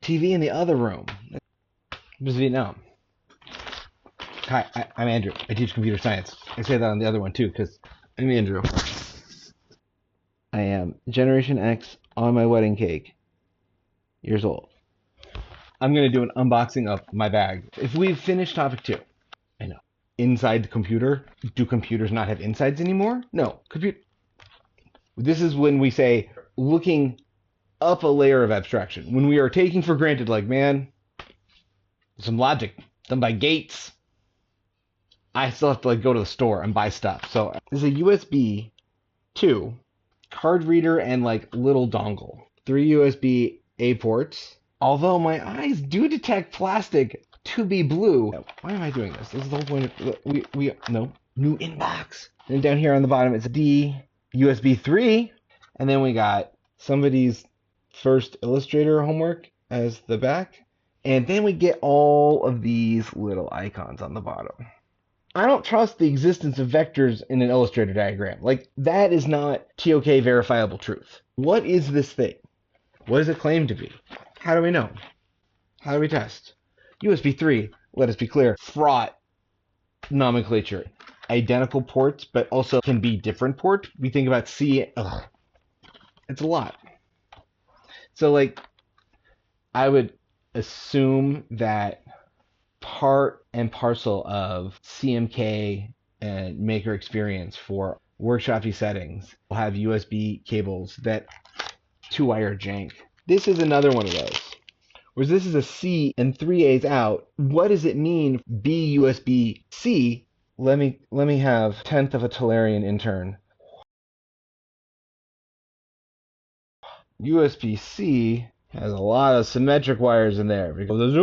TV in the other room. Just Vietnam. Hi, I'm Andrew. I teach computer science. I say that on the other one too, because I'm Andrew. I am Generation X on my wedding cake, years old. I'm going to do an unboxing of my bag. If we've finished topic 2, I know. Inside the computer, do computers not have insides anymore? No. This is when we say looking up a layer of abstraction. When we are taking for granted, like, man, some logic done by Gates. I still have to go to the store and buy stuff. So this is a USB 2 card reader and little dongle. 3 USB A ports. Although my eyes do detect plastic to be blue. Why am I doing this? This is the whole point of no new inbox. And down here on the bottom it's a D USB 3, and then we got somebody's first Illustrator homework as the back, and then we get all of these little icons on the bottom. I don't trust the existence of vectors in an Illustrator diagram. That is not TOK verifiable truth. What is this thing? What does it claim to be? How do we know? How do we test? USB 3, let us be clear, fraught nomenclature. Identical ports, but also can be different ports. We think about C. It's a lot. So, I would assume that part and parcel of CMK and Maker Experience for workshopy settings will have USB cables that 2-wire jank. This is another one of those. Whereas this is a C and 3 A's out. What does it mean B USB C? Let me have 10th of a Tolarian intern. USB C has a lot of symmetric wires in there because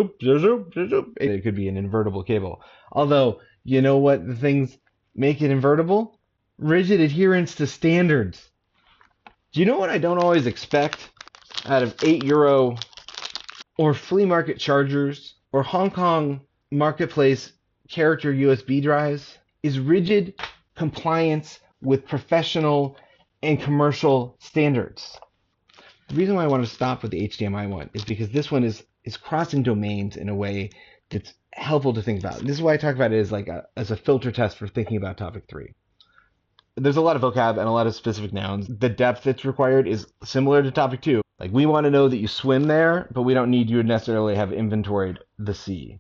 it could be an invertible cable. Although, you know what the things make it invertible? Rigid adherence to standards. Do you know what I don't always expect out of €8 or flea market chargers or Hong Kong marketplace character USB drives? Is rigid compliance with professional and commercial standards. The reason why I want to stop with the HDMI one is because this one is crossing domains in a way that's helpful to think about. This is why I talk about it as a filter test for thinking about topic 3. There's a lot of vocab and a lot of specific nouns. The depth that's required is similar to topic 2. We want to know that you swim there, but we don't need you to necessarily have inventoried the sea.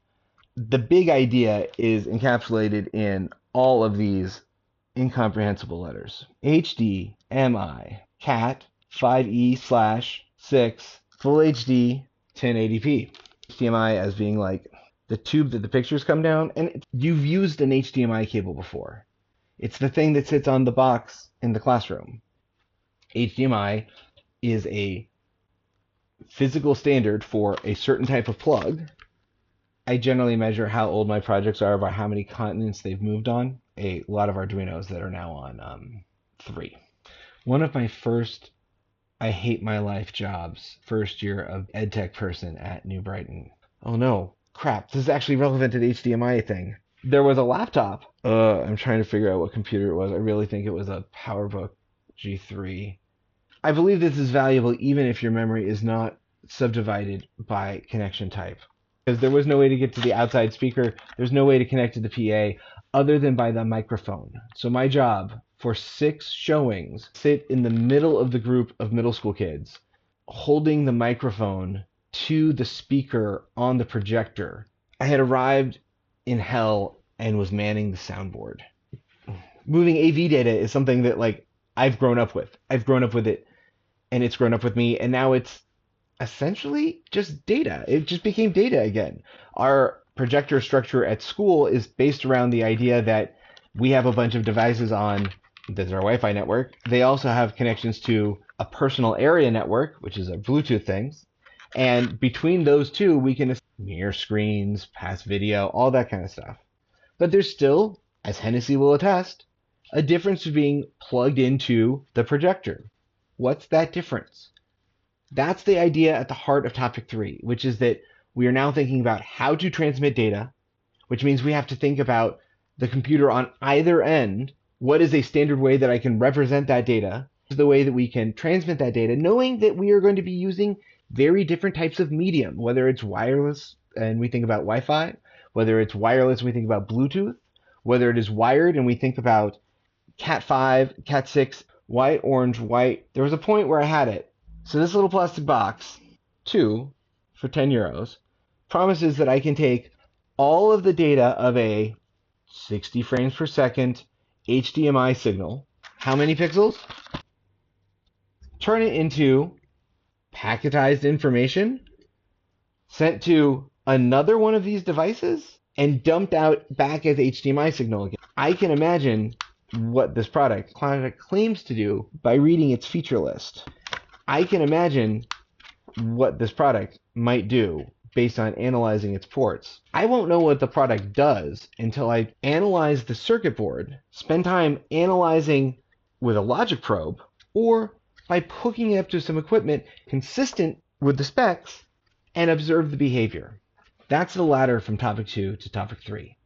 The big idea is encapsulated in all of these incomprehensible letters. HDMI, CAT, 5E/6, Full HD, 1080p. HDMI as being the tube that the pictures come down, and you've used an HDMI cable before. It's the thing that sits on the box in the classroom. HDMI is a physical standard for a certain type of plug. I generally measure how old my projects are by how many continents they've moved on. A lot of Arduinos that are now on 3. One of my first I hate my life jobs, first year of EdTech person at New Brighton. Oh no, crap, this is actually relevant to the HDMI thing. There was a laptop. I'm trying to figure out what computer it was. I really think it was a PowerBook G3. I believe this is valuable even if your memory is not subdivided by connection type. Because there was no way to get to the outside speaker, there's no way to connect to the PA other than by the microphone. So my job for 6 showings, sit in the middle of the group of middle school kids, holding the microphone to the speaker on the projector. I had arrived in hell and was manning the soundboard. Moving AV data is something that I've grown up with. I've grown up with it, and it's grown up with me, and now it's essentially just data. It just became data again. Our projector structure at school is based around the idea that we have a bunch of devices on, this is our Wi-Fi network. They also have connections to a personal area network, which is a Bluetooth thing. And between those two, we can mirror screens, pass video, all that kind of stuff. But there's still, as Hennessy will attest, a difference to being plugged into the projector. What's that difference? That's the idea at the heart of topic 3, which is that we are now thinking about how to transmit data, which means we have to think about the computer on either end. What is a standard way that I can represent that data? The way that we can transmit that data, knowing that we are going to be using very different types of medium, whether it's wireless and we think about Wi-Fi, whether it's wireless and we think about Bluetooth, whether it is wired and we think about Cat 5, Cat 6, white, orange, white. There was a point where I had it. So this little plastic box, 2 for 10 euros, promises that I can take all of the data of a 60 frames per second HDMI signal. How many pixels? Turn it into packetized information sent to another one of these devices and dumped out back as HDMI signal again. I can imagine what this product claims to do by reading its feature list. I can imagine what this product might do based on analyzing its ports. I won't know what the product does until I analyze the circuit board, spend time analyzing with a logic probe, or by hooking it up to some equipment consistent with the specs and observe the behavior. That's the ladder from topic 2 to topic 3.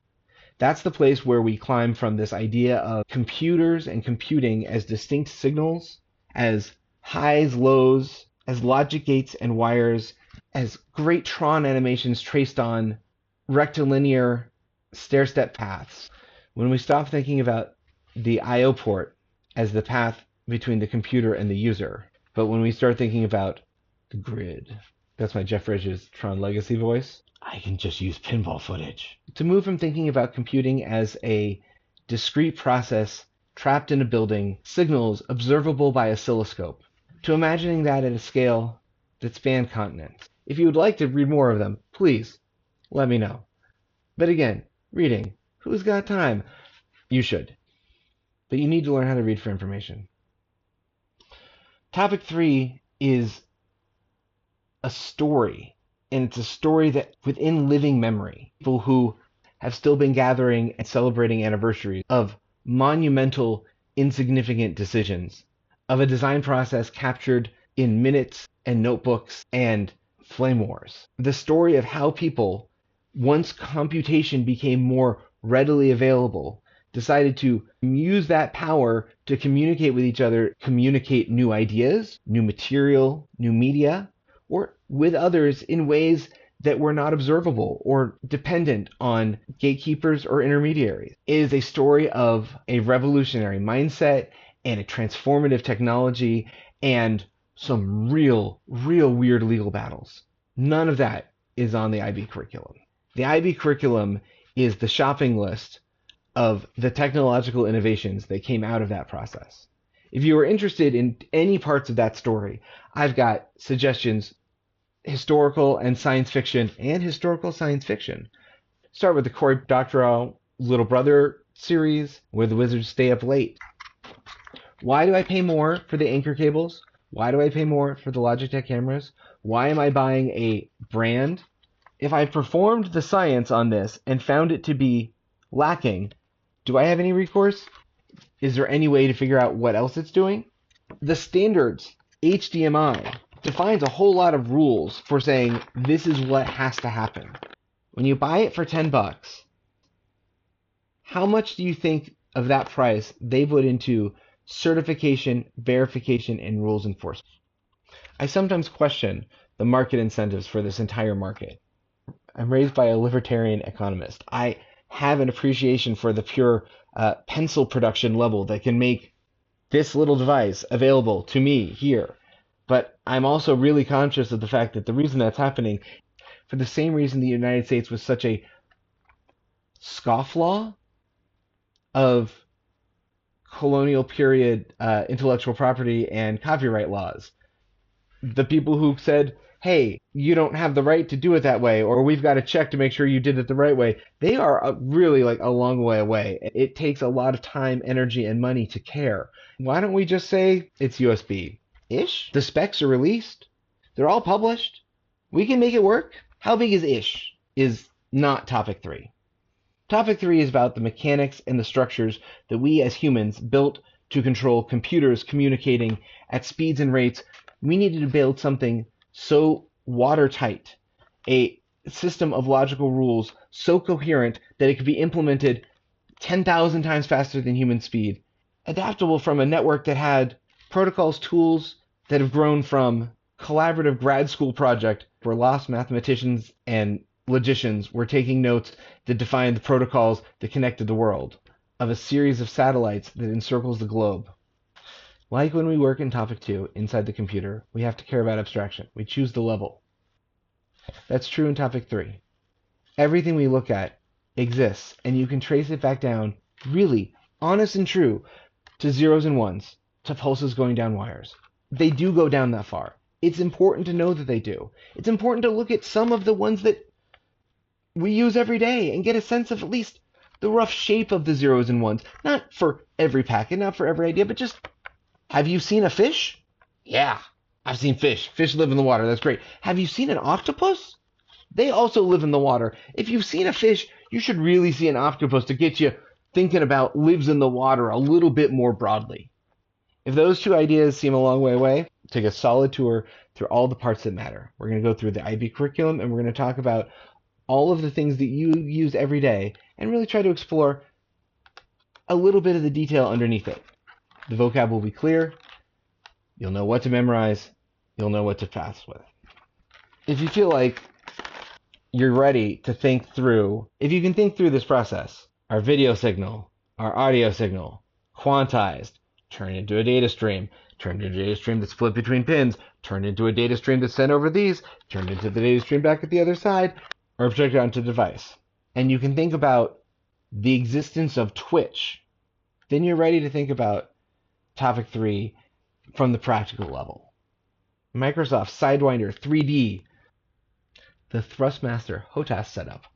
That's the place where we climb from this idea of computers and computing as distinct signals, as highs, lows, as logic gates and wires, as great Tron animations traced on rectilinear stair-step paths. When we stop thinking about the I/O port as the path between the computer and the user, but when we start thinking about the grid, that's my Jeff Bridges Tron Legacy voice, I can just use pinball footage. To move from thinking about computing as a discrete process trapped in a building, signals observable by oscilloscope, to imagining that at a scale that spans continents. If you would like to read more of them, please let me know. But again, reading, who's got time? You should. But you need to learn how to read for information. Topic 3 is a story, and it's a story that within living memory, people who have still been gathering and celebrating anniversaries of monumental, insignificant decisions, of a design process captured in minutes and notebooks and flame wars. The story of how people, once computation became more readily available, decided to use that power to communicate with each other, communicate new ideas, new material, new media, or with others in ways that were not observable or dependent on gatekeepers or intermediaries. It is a story of a revolutionary mindset and a transformative technology and some real weird legal battles. None of that is on the IB curriculum. The IB curriculum is the shopping list of the technological innovations that came out of that process. If you are interested in any parts of that story, I've got suggestions, historical and science fiction, and historical science fiction. Start with the Cory Doctorow Little Brother series, where the wizards stay up late. Why do I pay more for the Anker cables? Why do I pay more for the Logitech cameras? Why am I buying a brand? If I performed the science on this and found it to be lacking, do I have any recourse? Is there any way to figure out what else it's doing? The standards, HDMI, defines a whole lot of rules for saying this is what has to happen. When you buy it for $10, how much do you think of that price they put into certification, verification, and rules enforcement? I sometimes question the market incentives for this entire market. I'm raised by a libertarian economist. I have an appreciation for the pure pencil production level that can make this little device available to me here. But I'm also really conscious of the fact that the reason that's happening, for the same reason the United States was such a scofflaw of colonial period intellectual property and copyright laws. The people who said, hey, you don't have the right to do it that way, or we've got to check to make sure you did it the right way, they are really like a long way away. It takes a lot of time, energy, and money to care. Why don't we just say it's USB-ish? The specs are released. They're all published. We can make it work. How big is ish? Is not topic 3. Topic 3 is about the mechanics and the structures that we as humans built to control computers communicating at speeds and rates. We needed to build something so watertight, a system of logical rules so coherent that it could be implemented 10,000 times faster than human speed, adaptable from a network that had protocols, tools that have grown from collaborative grad school project where lost mathematicians and logicians were taking notes that defined the protocols that connected the world, of a series of satellites that encircles the globe. Like when we work in topic 2 inside the computer, we have to care about abstraction. We choose the level. That's true in topic 3. Everything we look at exists, and you can trace it back down, really, honest and true, to zeros and ones, to pulses going down wires. They do go down that far. It's important to know that they do. It's important to look at some of the ones that we use every day and get a sense of at least the rough shape of the zeros and ones. Not for every packet, not for every idea, but just, have you seen a fish? Yeah, I've seen fish. Fish live in the water. That's great. Have you seen an octopus? They also live in the water. If you've seen a fish, you should really see an octopus to get you thinking about lives in the water a little bit more broadly. If those two ideas seem a long way away, take a solid tour through all the parts that matter. We're going to go through the IB curriculum, and we're going to talk about all of the things that you use every day and really try to explore a little bit of the detail underneath it. The vocab will be clear. You'll know what to memorize. You'll know what to pass with. If you feel like you're ready to think through, if you can think through this process, our video signal, our audio signal, quantized, turned into a data stream, turned into a data stream that's split between pins, turned into a data stream that's sent over these, turned into the data stream back at the other side, or projected onto the device. And you can think about the existence of Twitch. Then you're ready to think about topic 3 from the practical level. Microsoft Sidewinder 3D, the Thrustmaster HOTAS setup,